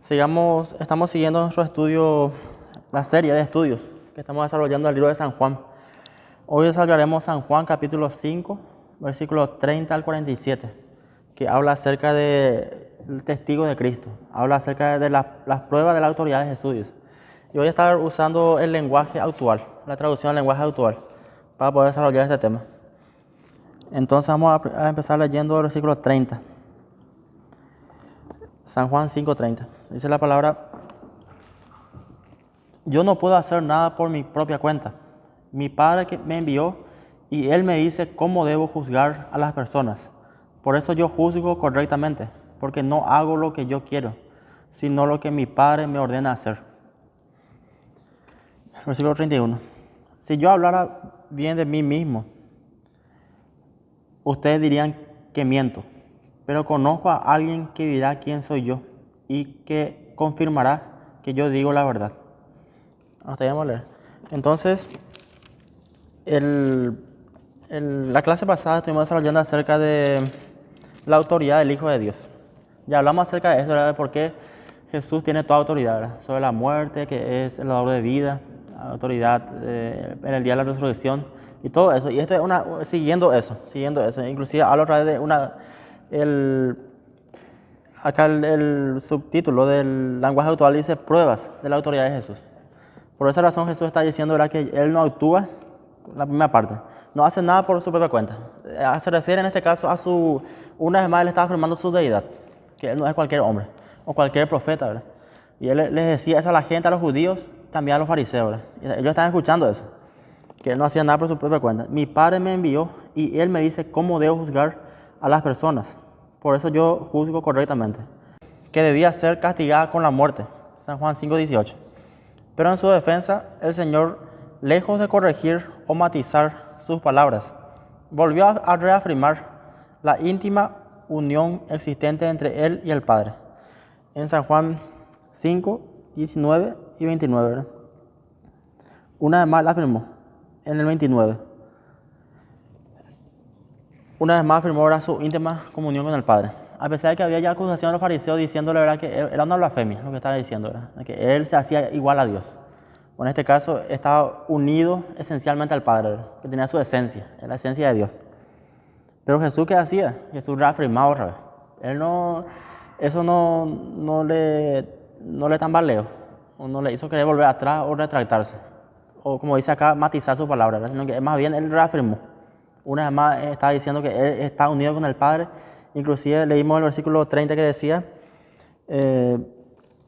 Estamos siguiendo nuestro estudio, la serie de estudios que estamos desarrollando el libro de San Juan. Hoy desarrollaremos San Juan capítulo 5, versículos 30 al 47, que habla acerca del testigo de Cristo, habla acerca de las pruebas de la autoridad de Jesús. Y voy a estar usando el lenguaje actual, la traducción del lenguaje actual, para poder desarrollar este tema. Entonces vamos a empezar leyendo el versículo 30. San Juan 5:30. Dice la palabra: yo no puedo hacer nada por mi propia cuenta. Mi Padre que me envió y Él me dice cómo debo juzgar a las personas. Por eso yo juzgo correctamente, porque no hago lo que yo quiero, sino lo que mi Padre me ordena hacer. Versículo 31. Si yo hablara bien de mí mismo, ustedes dirían que miento, pero conozco a alguien que dirá quién soy yo y que confirmará que yo digo la verdad. Hasta ahí vamos a leer. Entonces, la clase pasada estuvimos desarrollando acerca de la autoridad del Hijo de Dios. Ya hablamos acerca de eso, ¿verdad? De por qué Jesús tiene toda autoridad, ¿verdad? Sobre la muerte, que es el dador de vida, la autoridad en el día de la resurrección y todo eso. Y esto es siguiendo eso. Inclusive hablo otra vez de acá el subtítulo del lenguaje actual dice pruebas de la autoridad de Jesús. Por esa razón Jesús está diciendo, ¿verdad?, que Él no actúa, la primera parte, no hace nada por su propia cuenta. Se refiere en este caso a una vez más Él está afirmando su deidad, que Él no es cualquier hombre o cualquier profeta, ¿verdad? Y Él les decía eso a la gente, a los judíos, también a los fariseos, ¿verdad? Y ellos estaban escuchando eso, que Él no hacía nada por su propia cuenta. Mi Padre me envió y Él me dice cómo debo juzgar a las personas. Por eso yo juzgo correctamente, que debía ser castigada con la muerte. San Juan 5:18. Pero en su defensa, el Señor, lejos de corregir o matizar sus palabras, volvió a reafirmar la íntima unión existente entre Él y el Padre. En San Juan 5, 19 y 29, ¿verdad? Una vez más la afirmó, en el 29. Una vez más afirmó ahora su íntima comunión con el Padre. A pesar de que había ya acusación de los fariseos diciéndole, ¿verdad?, que era una blasfemia lo que estaba diciendo, ¿verdad?, que Él se hacía igual a Dios. Bueno, en este caso estaba unido esencialmente al Padre, ¿verdad?, que tenía su esencia, la esencia de Dios. Pero Jesús, ¿qué hacía? Jesús reafirmaba otra vez. Eso no le tambaleó, o no le hizo querer volver atrás o retractarse. O como dice acá, matizar su palabra, ¿verdad?, sino que más bien Él reafirmó. Una vez más estaba diciendo que Él está unido con el Padre. Inclusive leímos el versículo 30 que decía,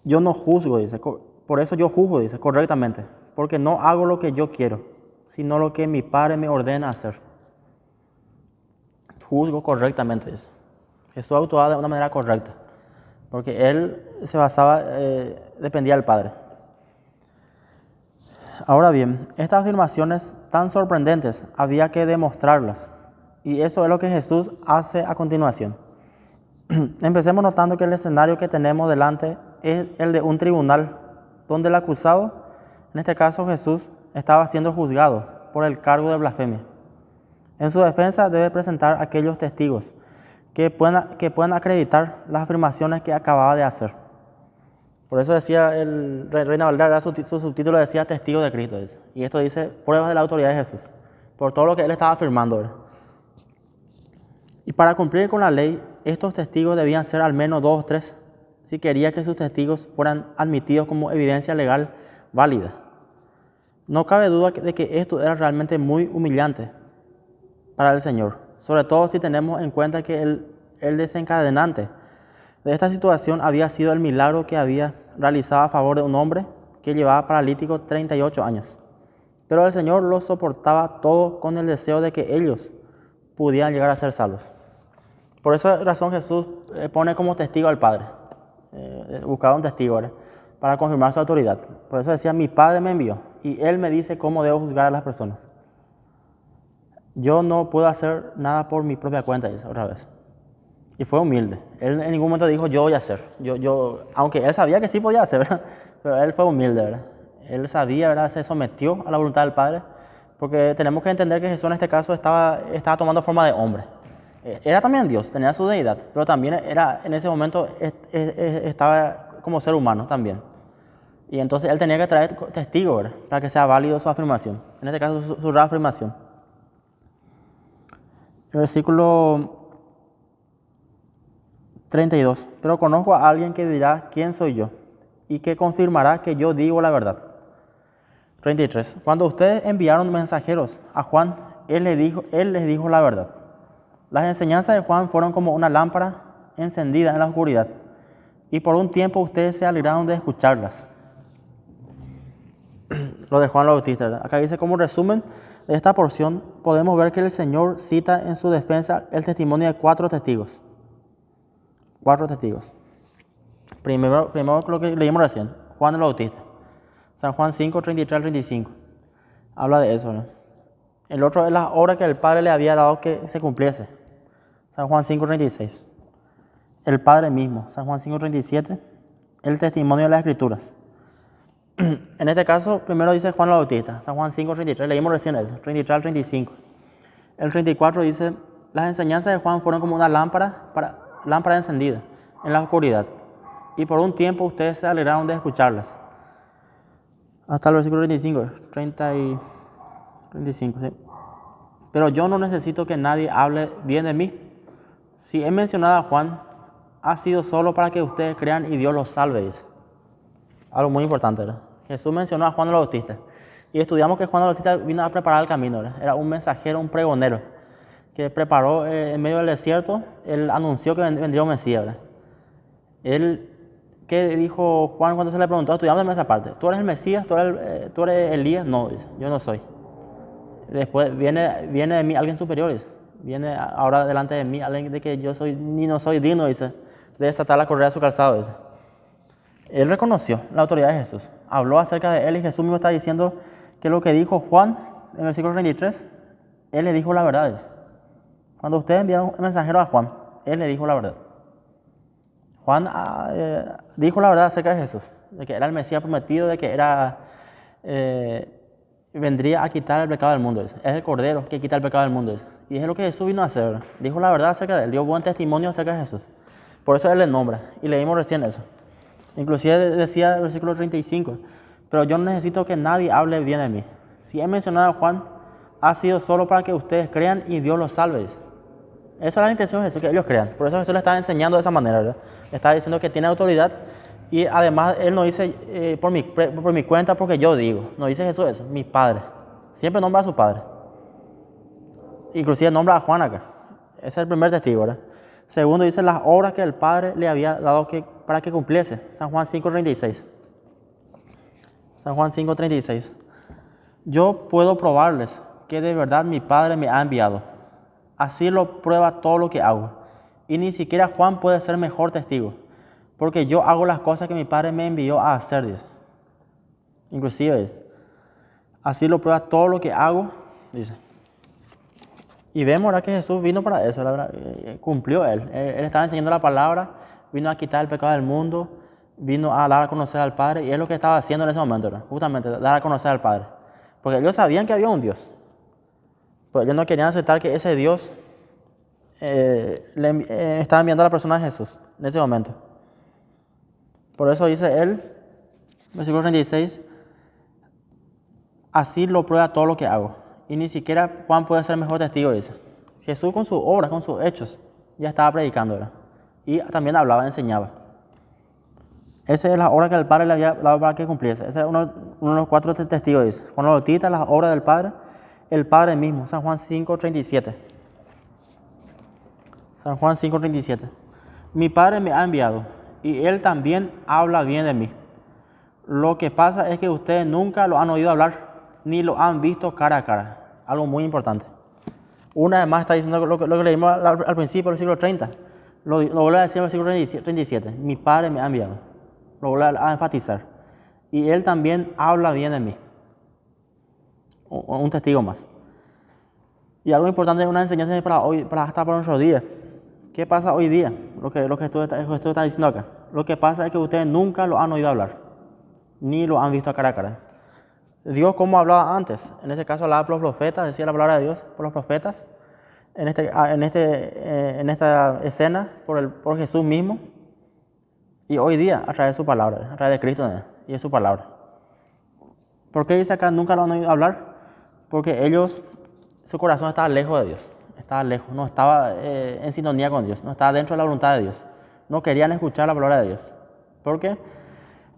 yo no juzgo, dice, por eso yo juzgo, dice, correctamente, porque no hago lo que yo quiero, sino lo que mi Padre me ordena hacer. Juzgo correctamente, dice. Jesús actuaba de una manera correcta, porque Él se basaba, dependía del Padre. Ahora bien, estas afirmaciones tan sorprendentes había que demostrarlas. Y eso es lo que Jesús hace a continuación. Empecemos notando que el escenario que tenemos delante es el de un tribunal, donde el acusado, en este caso Jesús, estaba siendo juzgado por el cargo de blasfemia. En su defensa debe presentar aquellos testigos que puedan acreditar las afirmaciones que acababa de hacer. Por eso decía el Reina Valera, su subtítulo decía testigo de Cristo. Dice. Y esto dice pruebas de la autoridad de Jesús, por todo lo que Él estaba afirmando, ¿verdad? Y para cumplir con la ley, estos testigos debían ser al menos 2 o 3, si quería que sus testigos fueran admitidos como evidencia legal válida. No cabe duda de que esto era realmente muy humillante para el Señor, sobre todo si tenemos en cuenta que el desencadenante de esta situación había sido el milagro que había realizado a favor de un hombre que llevaba paralítico 38 años. Pero el Señor lo soportaba todo con el deseo de que ellos pudieran llegar a ser salvos. Por esa razón Jesús pone como testigo al Padre. Buscaba un testigo, ¿verdad?, para confirmar su autoridad. Por eso decía, mi Padre me envió y Él me dice cómo debo juzgar a las personas. Yo no puedo hacer nada por mi propia cuenta, dice otra vez. Y fue humilde. Él en ningún momento dijo, yo voy a hacer. Aunque Él sabía que sí podía hacer, ¿verdad?, pero Él fue humilde, ¿verdad? Él sabía, ¿verdad?, se sometió a la voluntad del Padre, porque tenemos que entender que Jesús en este caso estaba tomando forma de hombre. Era también Dios, tenía su deidad, pero también era en ese momento estaba como ser humano también. Y entonces él tenía que traer testigos, ¿verdad?, para que sea válido su afirmación. En este caso, su reafirmación. El versículo 32. Pero conozco a alguien que dirá, ¿quién soy yo? Y que confirmará que yo digo la verdad. 33. Cuando ustedes enviaron mensajeros a Juan, él les dijo la verdad. Las enseñanzas de Juan fueron como una lámpara encendida en la oscuridad. Y por un tiempo ustedes se alegraron de escucharlas. Lo de Juan el Bautista, ¿verdad? Acá dice, como resumen de esta porción, podemos ver que el Señor cita en su defensa el testimonio de 4 testigos. 4 testigos. Primero lo que leímos recién, Juan el Bautista. San Juan 5, 33 al 35. Habla de eso, ¿no? El otro es la obra que el Padre le había dado que se cumpliese. San Juan 5, 36. El Padre mismo. San Juan 5, 37. El testimonio de las Escrituras. En este caso, primero dice Juan el Bautista. San Juan 5, 33. Leímos recién eso. 33 al 35. El 34 dice, las enseñanzas de Juan fueron como una lámpara encendida en la oscuridad. Y por un tiempo ustedes se alegraron de escucharlas. Hasta el versículo 35, ¿sí? Pero yo no necesito que nadie hable bien de mí. Si he mencionado a Juan, ha sido solo para que ustedes crean y Dios los salve, dice. Algo muy importante, ¿verdad? Jesús mencionó a Juan el Bautista. Y estudiamos que Juan el Bautista vino a preparar el camino, ¿verdad? Era un mensajero, un pregonero, que preparó en medio del desierto, él anunció que vendría un Mesías, ¿verdad? ¿Qué dijo Juan cuando se le preguntó? Estudiamos esa parte. ¿Tú eres el Mesías? ¿Tú eres Elías? No, dice, yo no soy. Después viene de mí alguien superior, dice. Viene ahora delante de mí alguien de que yo soy, ni no soy digno, dice, de desatar la correa de su calzado, dice. Él reconoció la autoridad de Jesús. Habló acerca de él y Jesús mismo está diciendo que lo que dijo Juan en el versículo 33, él le dijo la verdad, dice. Cuando ustedes enviaron un mensajero a Juan, él le dijo la verdad. Juan dijo la verdad acerca de Jesús, de que era el Mesías prometido, de que vendría a quitar el pecado del mundo. Es el Cordero que quita el pecado del mundo. Y es lo que Jesús vino a hacer, ¿verdad? Dijo la verdad acerca de él, dio buen testimonio acerca de Jesús. Por eso él le nombra, y leímos recién eso. Inclusive decía el versículo 35, pero yo no necesito que nadie hable bien de mí. Si he mencionado a Juan, ha sido solo para que ustedes crean y Dios los salve. Esa es la intención de Jesús, que ellos crean. Por eso Jesús le estaba enseñando de esa manera, ¿verdad? Le estaba diciendo que tiene autoridad y además él no dice por mi cuenta porque yo digo. No dice Jesús eso, mi Padre. Siempre nombra a su Padre. Inclusive nombra a Juan acá. Ese es el primer testigo, ¿verdad? Segundo dice las obras que el Padre le había dado para que cumpliese. San Juan 5:36. San Juan 5:36. Yo puedo probarles que de verdad mi Padre me ha enviado. Así lo prueba todo lo que hago. Y ni siquiera Juan puede ser mejor testigo, porque yo hago las cosas que mi Padre me envió a hacer, dice. Inclusive dice, así lo prueba todo lo que hago, dice. Y vemos ahora que Jesús vino para eso, la verdad, cumplió él. Él estaba enseñando la palabra, vino a quitar el pecado del mundo, vino a dar a conocer al Padre, y es lo que estaba haciendo en ese momento, ¿verdad? Justamente, dar a conocer al Padre. Porque ellos sabían que había un Dios. Pero ellos no querían aceptar que ese Dios estaba enviando a la persona de Jesús en ese momento. Por eso dice él, versículo 36, así lo prueba todo lo que hago. Y ni siquiera Juan puede ser mejor testigo, dice. Jesús con sus obras, con sus hechos, ya estaba predicando, ¿verdad? Y también hablaba, enseñaba. Esa es la obra que el Padre le había dado para que cumpliese. Ese es uno de los 4 testigos, dice. Juan el Bautista, las obras del Padre, el Padre mismo. San Juan 5:37. San Juan 5:37. Mi Padre me ha enviado y Él también habla bien de mí. Lo que pasa es que ustedes nunca lo han oído hablar ni lo han visto cara a cara. Algo muy importante. Una vez más está diciendo lo que leímos al principio del siglo 30. Lo vuelve a decir en el siglo 37. Mi Padre me ha enviado. Lo vuelve a enfatizar. Y Él también habla bien de mí. Un testigo más. Y algo importante, una enseñanza para hoy, hasta para nuestros días. ¿Qué pasa hoy día? Lo que esto está diciendo acá. Lo que pasa es que ustedes nunca lo han oído hablar, ni lo han visto cara a cara. Dios, como hablaba antes, en este caso hablaba por los profetas, decía la palabra de Dios por los profetas. En esta escena, por Jesús mismo, Y hoy día, a través de su palabra, a través de Cristo y de su palabra. ¿Por qué dice acá nunca lo han oído hablar? Porque ellos, su corazón estaba lejos de Dios. Estaba lejos, no estaba en sintonía con Dios, no estaba dentro de la voluntad de Dios. No querían escuchar la palabra de Dios. Porque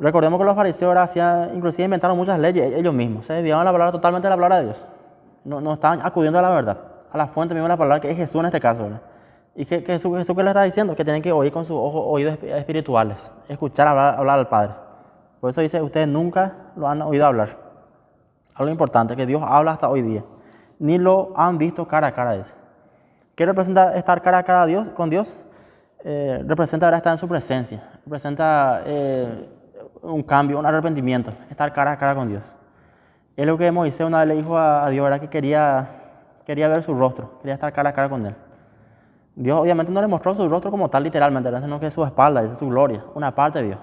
recordemos que los fariseos ahora inclusive inventaron muchas leyes ellos mismos. Se desviaban la palabra totalmente de la palabra de Dios. No estaban acudiendo a la verdad, a la fuente misma de la palabra, que es Jesús en este caso, ¿verdad? Y que Jesús ¿qué le está diciendo? Que tienen que oír con sus oídos espirituales, escuchar hablar al Padre. Por eso dice, ustedes nunca lo han oído hablar. Algo importante, que Dios habla hasta hoy día. Ni lo han visto cara a cara, dice. ¿Qué representa estar cara a cara con Dios? Representa ahora estar en su presencia. Representa un cambio, un arrepentimiento. Estar cara a cara con Dios. Es lo que Moisés una vez le dijo a Dios, ¿verdad? Que quería ver su rostro, quería estar cara a cara con él. Dios obviamente no le mostró su rostro como tal literalmente, ¿verdad? Sino que su espalda, dice su gloria, una parte de Dios.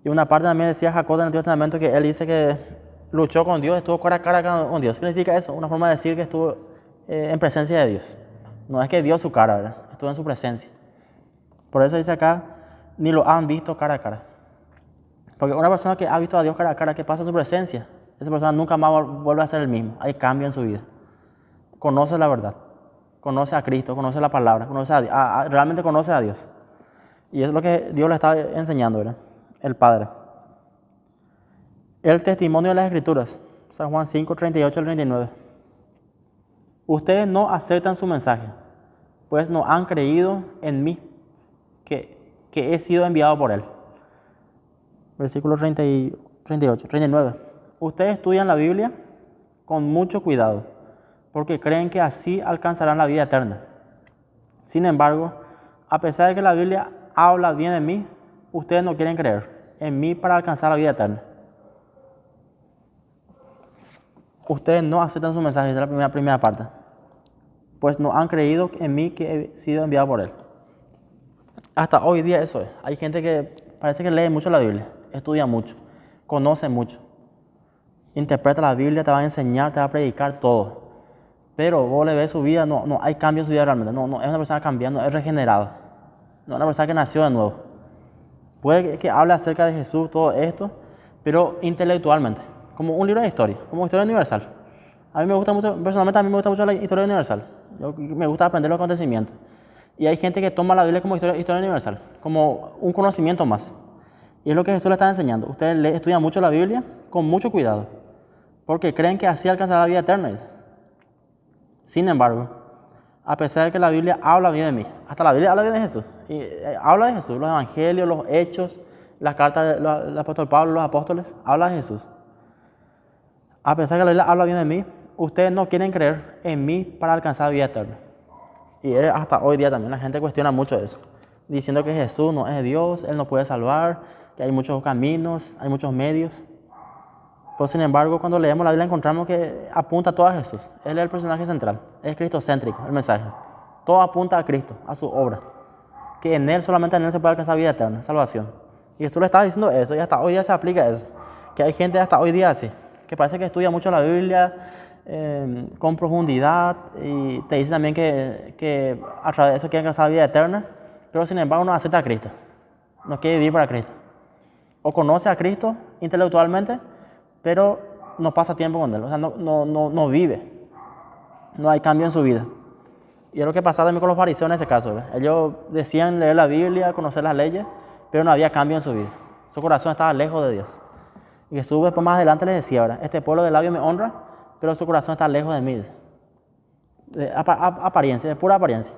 Y una parte también decía Jacob en el Antiguo Testamento que él dice que luchó con Dios, estuvo cara a cara con Dios. ¿Qué significa eso? Una forma de decir que estuvo en presencia de Dios. No es que vio su cara, ¿verdad? Estuvo en su presencia. Por eso dice acá, ni lo han visto cara a cara. Porque una persona que ha visto a Dios cara a cara, que pasa en su presencia, esa persona nunca más vuelve a ser el mismo. Hay cambio en su vida. Conoce la verdad. Conoce a Cristo, conoce la palabra, realmente conoce a Dios. Y es lo que Dios le está enseñando, ¿verdad? El Padre. El testimonio de las Escrituras. San Juan 5, 38 al 39. Ustedes no aceptan su mensaje, pues no han creído en mí, que he sido enviado por él. Versículo 38, 39. Ustedes estudian la Biblia con mucho cuidado, porque creen que así alcanzarán la vida eterna. Sin embargo, a pesar de que la Biblia habla bien de mí, ustedes no quieren creer en mí para alcanzar la vida eterna. Ustedes no aceptan su mensaje, esa es la primera parte. Pues no han creído en mí que he sido enviado por él. Hasta hoy día eso es. Hay gente que parece que lee mucho la Biblia, estudia mucho, conoce mucho, interpreta la Biblia, te va a enseñar, te va a predicar todo. Pero vos le ves su vida, no hay cambio en su vida realmente. No es una persona cambiando, es regenerada. No es una persona que nació de nuevo. Puede que hable acerca de Jesús, todo esto, pero intelectualmente, como un libro de historia, como historia universal. A mí me gusta mucho, personalmente a mí me gusta mucho la historia universal. Me gusta aprender los acontecimientos. Y hay gente que toma la Biblia como historia universal, como un conocimiento más. Y es lo que Jesús le está enseñando. Ustedes estudian mucho la Biblia con mucho cuidado, porque creen que así alcanzará la vida eterna. Dice. Sin embargo, a pesar de que la Biblia habla bien de mí, hasta la Biblia habla bien de Jesús, y habla de Jesús, los evangelios, los hechos, las cartas del apóstol Pablo, los apóstoles, habla de Jesús. A pesar de que la Biblia habla bien de mí, ustedes no quieren creer en mí para alcanzar la vida eterna. Y hasta hoy día también la gente cuestiona mucho eso, diciendo que Jesús no es Dios, Él no puede salvar, que hay muchos caminos, hay muchos medios. Pero sin embargo, cuando leemos la Biblia encontramos que apunta todo a Jesús. Él es el personaje central, es cristocéntrico el mensaje. Todo apunta a Cristo, a su obra. Que en Él, solamente en Él se puede alcanzar vida eterna, salvación. Y Jesús le está diciendo eso y hasta hoy día se aplica eso. Que hay gente hasta hoy día así, que parece que estudia mucho la Biblia con profundidad y te dice también que a través de eso quiere alcanzar la vida eterna, pero sin embargo no acepta a Cristo. No quiere vivir para Cristo. O conoce a Cristo intelectualmente, pero no pasa tiempo con Él, o sea, no vive, no hay cambio en su vida. Y es lo que pasaba también con los fariseos en ese caso, ¿verdad? Ellos decían leer la Biblia, conocer las leyes, pero no había cambio en su vida. Su corazón estaba lejos de Dios. Y Jesús después más adelante les decía, ¿verdad? Este pueblo de labios me honra, pero su corazón está lejos de mí. De apariencia, de pura apariencia.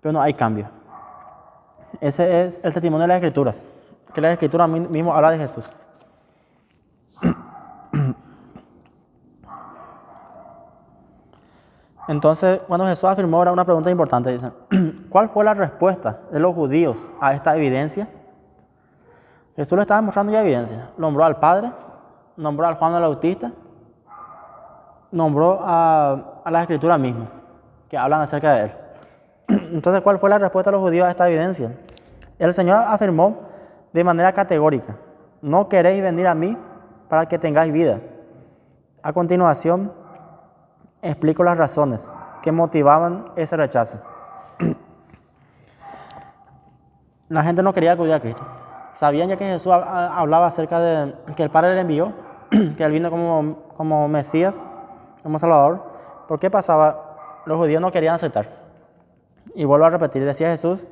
Pero no hay cambio. Ese es el testimonio de las Escrituras, que la Escritura mismo habla de Jesús. Entonces, cuando Jesús afirmó, era una pregunta importante, dice, ¿cuál fue la respuesta de los judíos a esta evidencia? Jesús le estaba mostrando ya evidencia. Nombró al Padre, nombró al Juan el Bautista, nombró a la Escritura misma, que hablan acerca de Él. Entonces, ¿cuál fue la respuesta de los judíos a esta evidencia? El Señor afirmó de manera categórica, no queréis venir a mí para que tengáis vida. A continuación, explico las razones que motivaban ese rechazo. La gente no quería acudir a Cristo. Sabían ya que Jesús hablaba acerca de que el Padre le envió, que Él vino como Mesías, como Salvador. ¿Por qué pasaba? Los judíos no querían aceptar. Y vuelvo a repetir, decía Jesús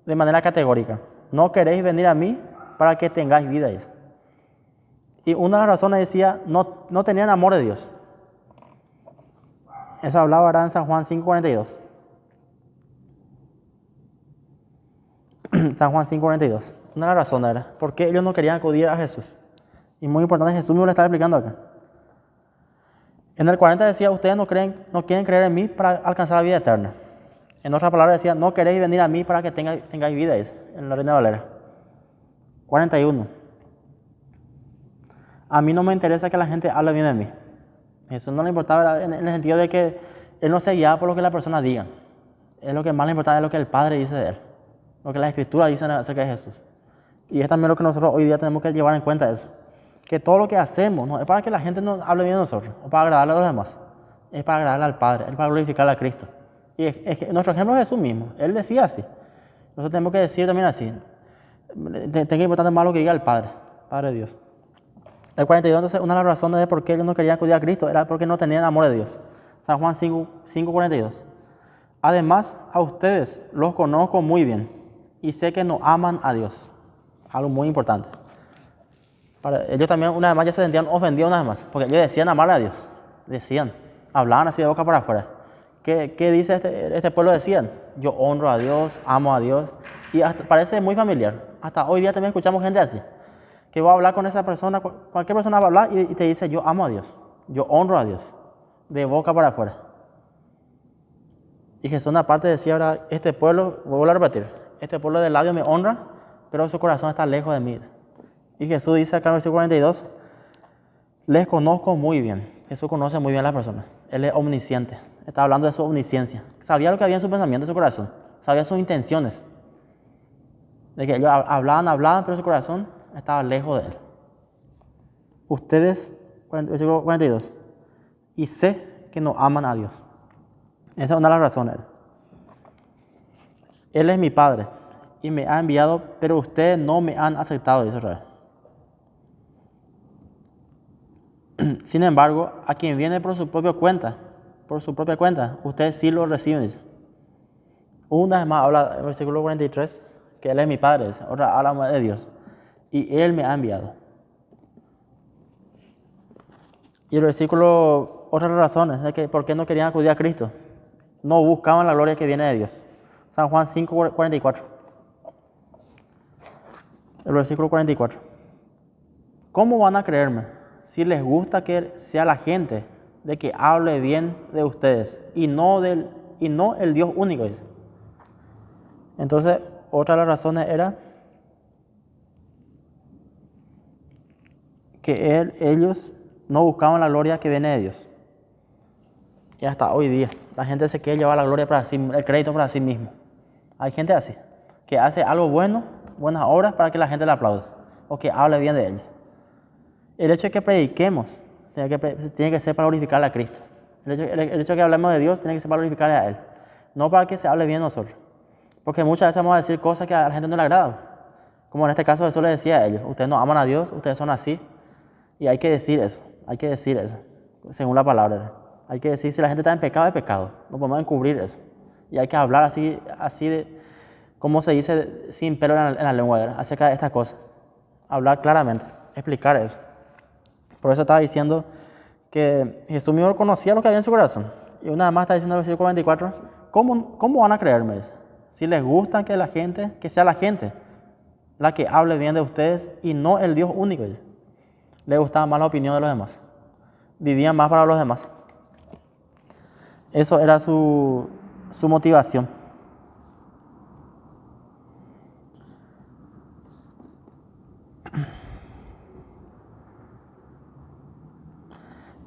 de manera categórica: no queréis venir a mí para que tengáis vida. Y una de las razones decía, no tenían amor de Dios. Eso hablaba ahora en San Juan 5:42. San Juan 5:42. Una de las razones era por qué ellos no querían acudir a Jesús. Y muy importante, Jesús me lo está explicando acá. En el 40 decía, ustedes no quieren creer en mí para alcanzar la vida eterna. En otras palabras decía, no queréis venir a mí para que tengáis vida, dice, en la Reina Valera. 41. A mí no me interesa que la gente hable bien de mí. Jesús no le importaba en el sentido de que Él no se guiaba por lo que la persona diga. Es lo que más le importaba, es lo que el Padre dice de Él. Lo que las Escrituras dicen acerca de Jesús. Y es también lo que nosotros hoy día tenemos que llevar en cuenta eso. Que todo lo que hacemos no es para que la gente nos hable bien de nosotros, o para agradarle a los demás. Es para agradarle al Padre, es para glorificarle a Cristo. Y nuestro ejemplo es Jesús mismo. Él decía así. Nosotros tenemos que decir también así. Tenga importante más lo que diga el Padre, Padre Dios. El 42, entonces, una de las razones de por qué ellos no querían acudir a Cristo era porque no tenían amor de Dios. San Juan 5:42. Además, a ustedes los conozco muy bien y sé que no aman a Dios. Algo muy importante. Ellos también una vez más ya se sentían ofendidos una vez más, porque ellos decían amarle a Dios. Decían, hablaban así de boca para afuera. ¿Qué dice este pueblo? Decían, yo honro a Dios, amo a Dios. Y hasta, parece muy familiar. Hasta hoy día también escuchamos gente así. Que va a hablar con esa persona, cualquier persona va a hablar y te dice, yo amo a Dios, yo honro a Dios. De boca para afuera. Y Jesús aparte decía ahora, este pueblo, vuelvo a repetir, este pueblo de labios me honra, pero su corazón está lejos de mí. Y Jesús dice acá en el versículo 42, les conozco muy bien. Jesús conoce muy bien a las personas. Él es omnisciente. Está hablando de su omnisciencia. Sabía lo que había en su pensamiento, en su corazón. Sabía sus intenciones. De que ellos hablaban, pero su corazón estaba lejos de Él. Ustedes, versículo 42, y sé que no aman a Dios. Esa es una de las razones. Él es mi Padre y me ha enviado, pero ustedes no me han aceptado, dice Israel. Sin embargo, a quien viene por su propia cuenta, ustedes sí lo reciben, dice. Una vez más habla en el versículo 43, que Él es mi Padre, dice. Otra habla de Dios. Y Él me ha enviado. Y el versículo, otras razones, de que por qué no querían acudir a Cristo. No buscaban la gloria que viene de Dios. San Juan 5:44. El versículo 44. ¿Cómo van a creerme si les gusta que sea la gente de que hable bien de ustedes y no el Dios único? Dice. Entonces, otra de las razones era que ellos no buscaban la gloria que viene de Dios. Y hasta hoy día, la gente se quiere llevar la gloria para sí, el crédito para sí mismo. Hay gente así, que hace algo bueno, buenas obras para que la gente le aplaude o que hable bien de ellos. El hecho de que prediquemos tiene que ser para glorificarle a Cristo. El hecho de que hablemos de Dios tiene que ser para glorificarle a Él. No para que se hable bien de nosotros. Porque muchas veces vamos a decir cosas que a la gente no le agradan. Como en este caso Jesús le decía a ellos, ustedes no aman a Dios, ustedes son así. Y hay que decir eso, según la palabra. Hay que decir, si la gente está en pecado, es pecado. No podemos encubrir eso. Y hay que hablar así de, como se dice, sin pelo en la lengua, acerca de estas cosas. Hablar claramente, explicar eso. Por eso estaba diciendo que Jesús mismo conocía lo que había en su corazón. Y una vez más está diciendo en el versículo 44, ¿cómo van a creerme? Si les gusta que sea la gente la que hable bien de ustedes y no el Dios único. Les gustaba más la opinión de los demás. Vivían más para los demás. Eso era su motivación.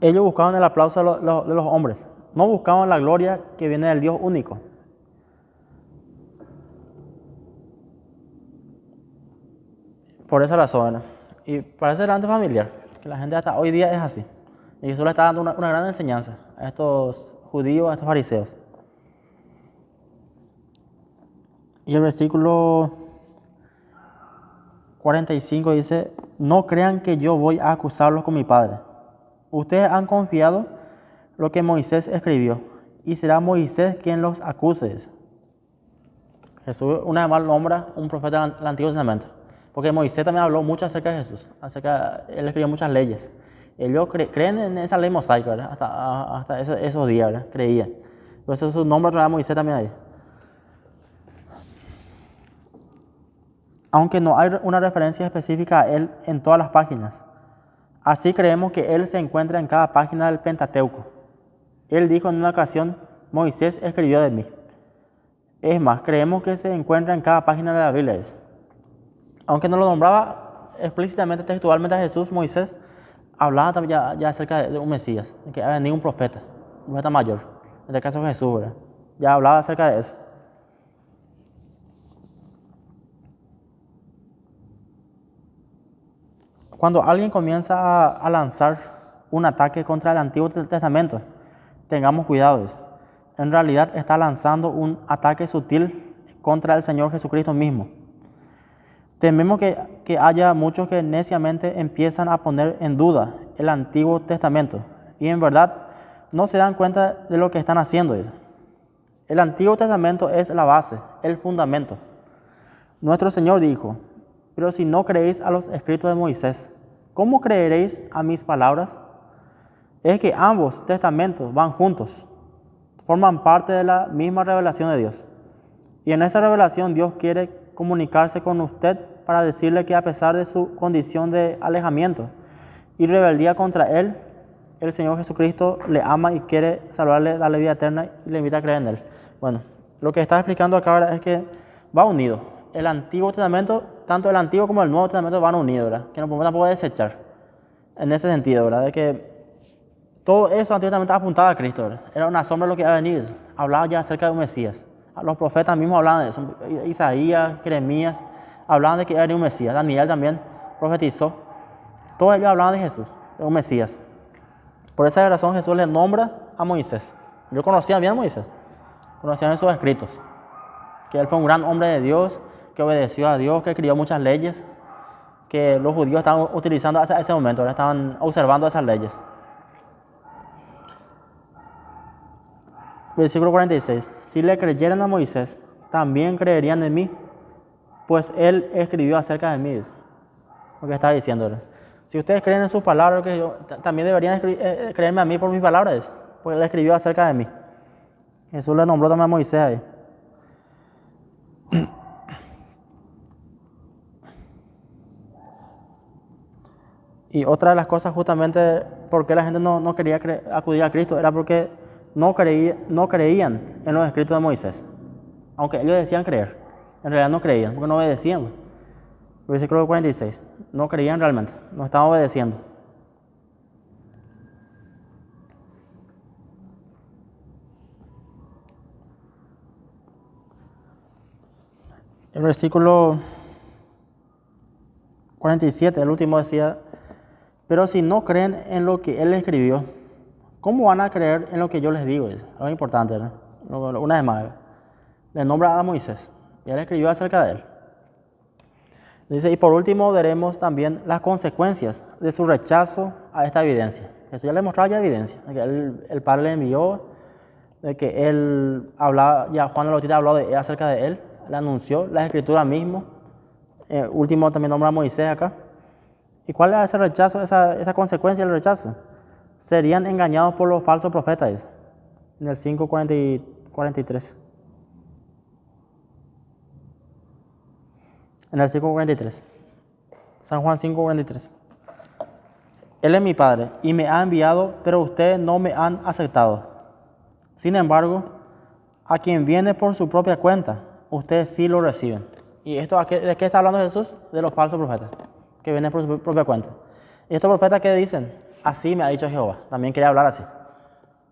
Ellos buscaban el aplauso de los hombres. No buscaban la gloria que viene del Dios único. Por esa razón, ¿no? Y parece grande familiar, que la gente hasta hoy día es así. Y Jesús le está dando una gran enseñanza a estos judíos, a estos fariseos. Y el versículo 45 dice, no crean que yo voy a acusarlos con mi Padre. Ustedes han confiado lo que Moisés escribió, y será Moisés quien los acuse. Jesús una vez más nombra un profeta del Antiguo Testamento, porque Moisés también habló mucho acerca de Jesús, él escribió muchas leyes. Ellos creen en esa ley mosaica, ¿verdad? Hasta esos días, ¿verdad? Creían. Por eso su nombre trae a Moisés también ahí. Aunque no hay una referencia específica a él en todas las páginas. Así creemos que él se encuentra en cada página del Pentateuco. Él dijo en una ocasión, Moisés escribió de mí. Es más, creemos que se encuentra en cada página de la Biblia. Aunque no lo nombraba explícitamente, textualmente a Jesús, Moisés hablaba también ya acerca de un Mesías, de que había venido un profeta mayor, en el caso de Jesús, ¿verdad? Ya hablaba acerca de eso. Cuando alguien comienza a lanzar un ataque contra el Antiguo Testamento, tengamos cuidado. En realidad está lanzando un ataque sutil contra el Señor Jesucristo mismo. Tememos que haya muchos que neciamente empiezan a poner en duda el Antiguo Testamento y en verdad no se dan cuenta de lo que están haciendo. El Antiguo Testamento es la base, el fundamento. Nuestro Señor dijo, pero si no creéis a los escritos de Moisés, ¿cómo creeréis a mis palabras? Es que ambos testamentos van juntos, forman parte de la misma revelación de Dios. Y en esa revelación Dios quiere comunicarse con usted para decirle que a pesar de su condición de alejamiento y rebeldía contra Él, el Señor Jesucristo le ama y quiere salvarle, darle vida eterna y le invita a creer en Él. Bueno, lo que está explicando acá ahora es que va unido. El Antiguo Testamento, tanto el Antiguo como el Nuevo Testamento van unidos, ¿verdad? Que no podemos tampoco desechar. En ese sentido, ¿verdad? De que todo eso antiguamente apuntaba a Cristo, ¿verdad? Era una sombra de lo que iba a venir. Hablaba ya acerca de un Mesías. Los profetas mismos hablaban de eso. Isaías, Jeremías, hablaban de que era un Mesías. Daniel también profetizó. Todos ellos hablaban de Jesús, de un Mesías. Por esa razón Jesús le nombra a Moisés. Yo conocía bien a Moisés. Conocía en sus escritos. Que él fue un gran hombre de Dios, que obedeció a Dios, que escribió muchas leyes, que los judíos estaban utilizando hasta ese momento, ahora estaban observando esas leyes. Versículo 46. Si le creyeran a Moisés, también creerían en mí, pues él escribió acerca de mí. Lo que estaba diciendo. Si ustedes creen en sus palabras, también deberían creerme a mí por mis palabras, porque él escribió acerca de mí. Jesús le nombró también a Moisés ahí. Y otra de las cosas justamente por qué la gente no quería acudir a Cristo era porque no creían en los escritos de Moisés. Aunque ellos decían creer, en realidad no creían, porque no obedecían. Versículo 46, no creían realmente, no estaban obedeciendo. El versículo 47, el último decía, pero si no creen en lo que él escribió, ¿cómo van a creer en lo que yo les digo? Es algo importante, ¿no? Una vez más, le nombra a Moisés y él escribió acerca de él. Dice, y por último veremos también las consecuencias de su rechazo a esta evidencia. Jesús ya le mostraba ya evidencia, de que el Padre le envió, de que él hablaba, ya Juan el Bautista habló acerca de él, le anunció la Escritura mismo. Último también nombra a Moisés acá. ¿Y cuál es ese rechazo, esa consecuencia del rechazo? Serían engañados por los falsos profetas, en el 5:43. En el 5:43. San Juan 5:43. Él es mi Padre y me ha enviado, pero ustedes no me han aceptado. Sin embargo, a quien viene por su propia cuenta, ustedes sí lo reciben. ¿Y esto de qué está hablando Jesús? De los falsos profetas, que vienen por su propia cuenta. ¿Y estos profetas qué dicen? Así me ha dicho Jehová. También quería hablar así.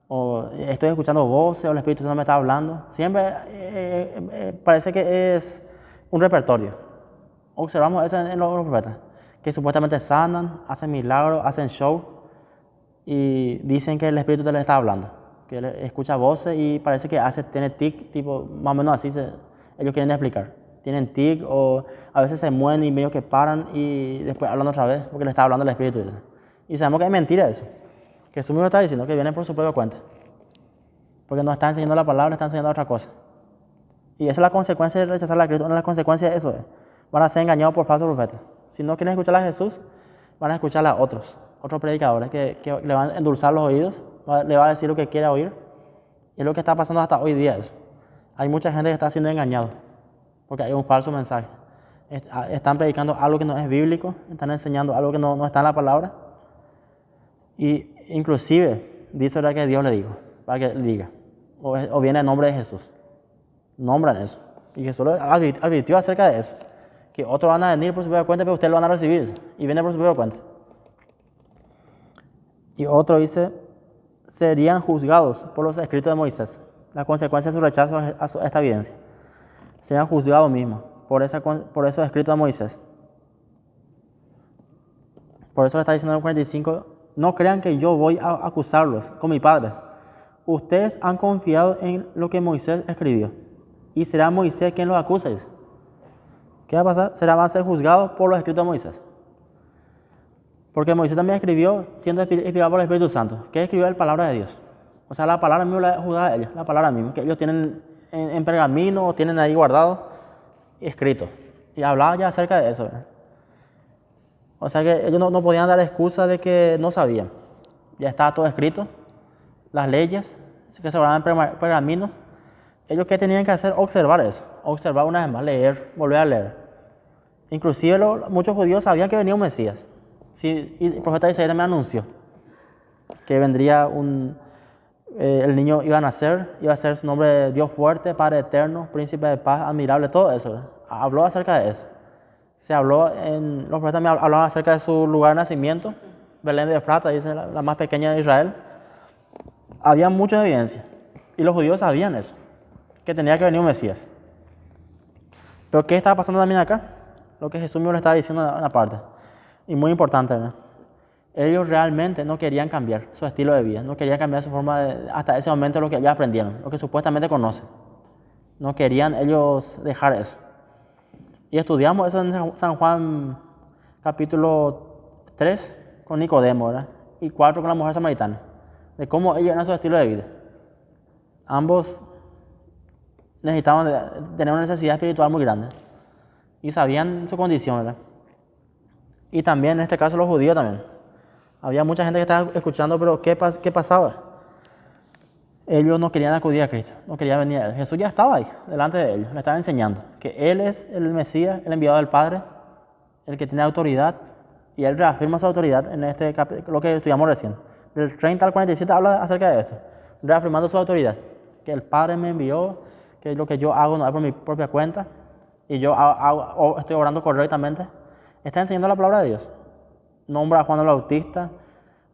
O estoy escuchando voces, o el Espíritu Santo me está hablando. Siempre parece que es un repertorio. Observamos eso en los profetas, que supuestamente sanan, hacen milagros, hacen show y dicen que el Espíritu les está hablando, que él escucha voces y parece que tiene tic, tipo, más o menos así ellos quieren explicar. tienen tic o a veces se mueven y medio que paran y después hablan otra vez porque le está hablando el Espíritu. Y sabemos que es mentira eso. Que Jesús mismo está diciendo que viene por su propia cuenta. Porque no está enseñando la palabra, está enseñando otra cosa. Y esa es la consecuencia de rechazar a Cristo. Una de las consecuencias de eso es, van a ser engañados por falsos profetas. Si no quieren escuchar a Jesús, van a escuchar a otros predicadores que le van a endulzar los oídos, le va a decir lo que quiere oír. Y es lo que está pasando hasta hoy día eso. Hay mucha gente que está siendo engañado porque hay un falso mensaje. Están predicando algo que no es bíblico, están enseñando algo que no está en la palabra. Y inclusive dice ahora que Dios le dijo, para que le diga, o viene en nombre de Jesús. Nombran eso. Y Jesús advirtió acerca de eso. Que otros van a venir por su propia cuenta, pero ustedes lo van a recibir. Y viene por su propia cuenta. Y otro dice, serían juzgados por los escritos de Moisés. La consecuencia de su rechazo a esta evidencia. Serían juzgados mismos por esos escritos de Moisés. Por eso le está diciendo en el 45, no crean que yo voy a acusarlos con mi Padre. Ustedes han confiado en lo que Moisés escribió. Y será Moisés quien los acusa. ¿Qué va a pasar? Van a ser juzgados por los escritos de Moisés. Porque Moisés también escribió, siendo inspirado por el Espíritu Santo. ¿Qué escribió? La palabra de Dios. O sea, la palabra misma la juzgada de ellos. La palabra misma, que ellos tienen en pergamino o tienen ahí guardado, escrito. Y hablaba ya acerca de eso. O sea que ellos no podían dar excusa de que no sabían. Ya estaba todo escrito. Las leyes que se guardaban en pergaminos. Ellos qué tenían que hacer, observar eso, observar una vez más, leer, volver a leer. Inclusive muchos judíos sabían que venía un Mesías. Sí, y el profeta Isaías también anunció que vendría el niño iba a nacer, iba a ser su nombre Dios fuerte, Padre eterno, Príncipe de paz, admirable, todo eso. Habló acerca de eso. Se habló, los profetas también hablaban acerca de su lugar de nacimiento, Belén de Efrata, dice la más pequeña de Israel. Había muchas evidencias y los judíos sabían eso, que tenía que venir un Mesías. Pero ¿qué estaba pasando también acá? Lo que Jesús mismo le estaba diciendo en la parte. Y muy importante, ¿verdad? Ellos realmente no querían cambiar su estilo de vida, no querían cambiar su forma hasta ese momento lo que ya aprendieron, lo que supuestamente conocen. No querían ellos dejar eso. Y estudiamos eso en San Juan capítulo 3 con Nicodemo, ¿verdad? Y 4 con la mujer samaritana, de cómo ellos eran su estilo de vida. Ambos necesitaban tener una necesidad espiritual muy grande y sabían su condición, ¿verdad? Y también en este caso los judíos también. Había mucha gente que estaba escuchando, pero ¿qué pasaba? Ellos no querían acudir a Cristo, no querían venir a Él. Jesús ya estaba ahí, delante de ellos, le estaba enseñando que Él es el Mesías, el enviado del Padre, el que tiene autoridad, y Él reafirma su autoridad en lo que estudiamos recién. Del 30 al 47 habla acerca de esto, reafirmando su autoridad, que el Padre me envió, que lo que yo hago no es por mi propia cuenta, y yo estoy obrando correctamente. Está enseñando la palabra de Dios. Nombra a Juan el Bautista,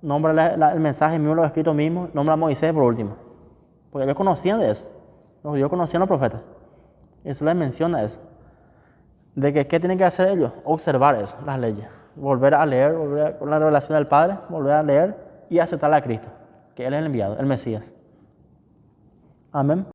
nombra el mensaje mismo, lo escrito mismo, nombra a Moisés por último. Porque ellos conocían de eso. Los judíos conocían a los profetas. Eso les menciona eso. De que, ¿qué tienen que hacer ellos? Observar eso, las leyes. Volver a leer, con la revelación del Padre, volver a leer y aceptar a Cristo, que Él es el enviado, el Mesías. Amén.